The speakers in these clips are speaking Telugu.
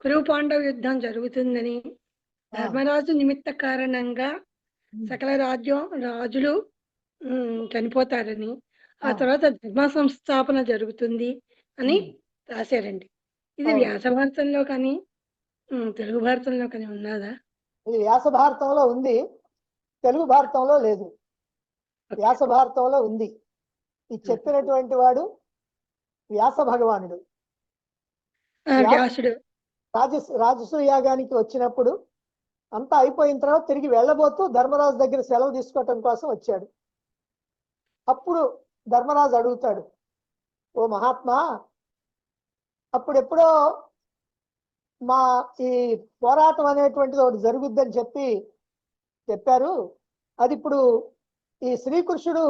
కురు పాండవ యుద్ధం జరుగుతుందని, ధర్మరాజు నిమిత్త కారణంగా సకల రాజులు చనిపోతారని, ఆ తర్వాత ధర్మ సంస్థాపన జరుగుతుంది అని రాశారండి. ఇది వ్యాస భారతంలో కానీ తెలుగు భారతంలో కానీ ఉన్నదా? ఇది వ్యాస భారతంలో ఉంది, తెలుగు భారతంలో లేదు. వ్యాస భారతంలో ఉంది. ఇది చెప్పినటువంటి వాడు వ్యాస భగవానుడు. రాజసూయ యాగానికి వచ్చినప్పుడు అంతా అయిపోయిన తర్వాత తిరిగి వెళ్ళబోతూ ధర్మరాజు దగ్గర సెలవు తీసుకోవటం కోసం వచ్చాడు. అప్పుడు ధర్మరాజు అడుగుతాడు, ఓ మహాత్మా, అప్పుడెప్పుడో మా ఈ పోరాటం అనేటువంటిది ఒకటి జరుగుద్దని చెప్పారు. అది ఇప్పుడు ఈ శ్రీకృష్ణుడు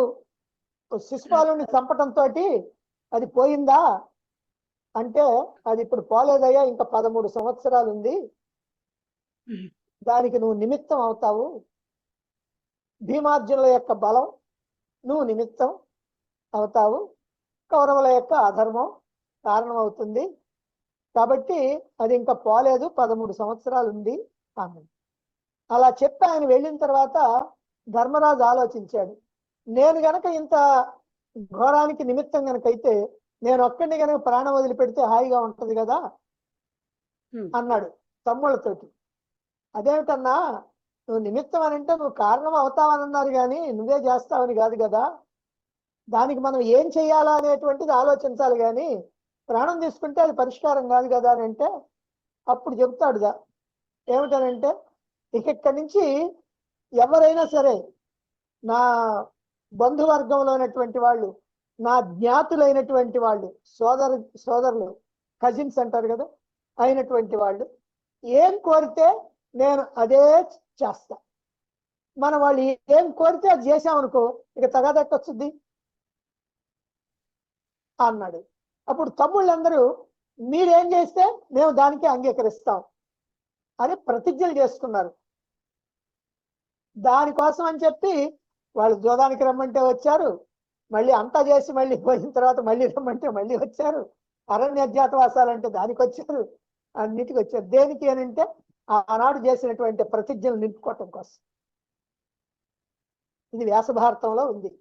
శిశుపాలుని చంపటంతో అది పోయిందా అంటే, అది ఇప్పుడు పోలేదయ్యా, ఇంకా 13 సంవత్సరాలు ఉంది, దానికి నువ్వు నిమిత్తం అవుతావు. భీమార్జునుల యొక్క బలం నువ్వు నిమిత్తం అవుతావు, కౌరవుల యొక్క అధర్మం కారణం అవుతుంది, కాబట్టి అది ఇంకా పోలేదు, 13 సంవత్సరాలు ఉంది అన్నాడు. అలా చెప్పి ఆయన వెళ్ళిన తర్వాత ధర్మరాజు ఆలోచించాడు, నేను గనక ఇంత ఘోరానికి నిమిత్తం గనకైతే నేను ఒక్కడిని గనక ప్రాణం వదిలిపెడితే హాయిగా ఉంటది కదా అన్నాడు తమ్ముళ్ళతోటి. అదేమిటన్నా, నువ్వు నిమిత్తం అని అంటే నువ్వు కారణం అవుతావని అన్నారు కానీ నువ్వే చేస్తావని కాదు కదా, దానికి మనం ఏం చెయ్యాలా అనేటువంటిది ఆలోచించాలి కానీ ప్రాణం తీసుకుంటే అది పరిష్కారం కాదు కదా అని అంటే, అప్పుడు చెప్తాడుగా ఏమిటనంటే, ఇక్కడి నుంచి ఎవరైనా సరే నా బంధువర్గంలో ఉన్నటువంటి వాళ్ళు, నా జ్ఞాతులైనటువంటి వాళ్ళు, సోదరులు కజిన్స్ అంటారు కదా, అయినటువంటి వాళ్ళు ఏం కోరితే నేను అదే చేస్తా. మనం వాళ్ళు ఏం కోరితే అది చేసామనుకో ఇక తగాదట్టొచ్చుద్ది అన్నాడు. అప్పుడు తమ్ముళ్ళందరూ మీరేం చేస్తే మేము దానికి అంగీకరిస్తాం అని ప్రతిజ్ఞలు చేసుకున్నారు. దానికోసం అని చెప్పి వాళ్ళు జోదానికి రమ్మంటే వచ్చారు, మళ్ళీ అంతా చేసి మళ్ళీ పోయిన తర్వాత మళ్ళీ రమ్మంటే మళ్ళీ వచ్చారు, అరణ్య అజ్ఞాతవాసాలంటే దానికి వచ్చారు, అన్నిటికి వచ్చారు. దేనికి అని అంటే ఆనాడు చేసినటువంటి ప్రతిజ్ఞలు నిలుపుకోవటం కోసం. ఇది వ్యాస భారతంలో ఉంది.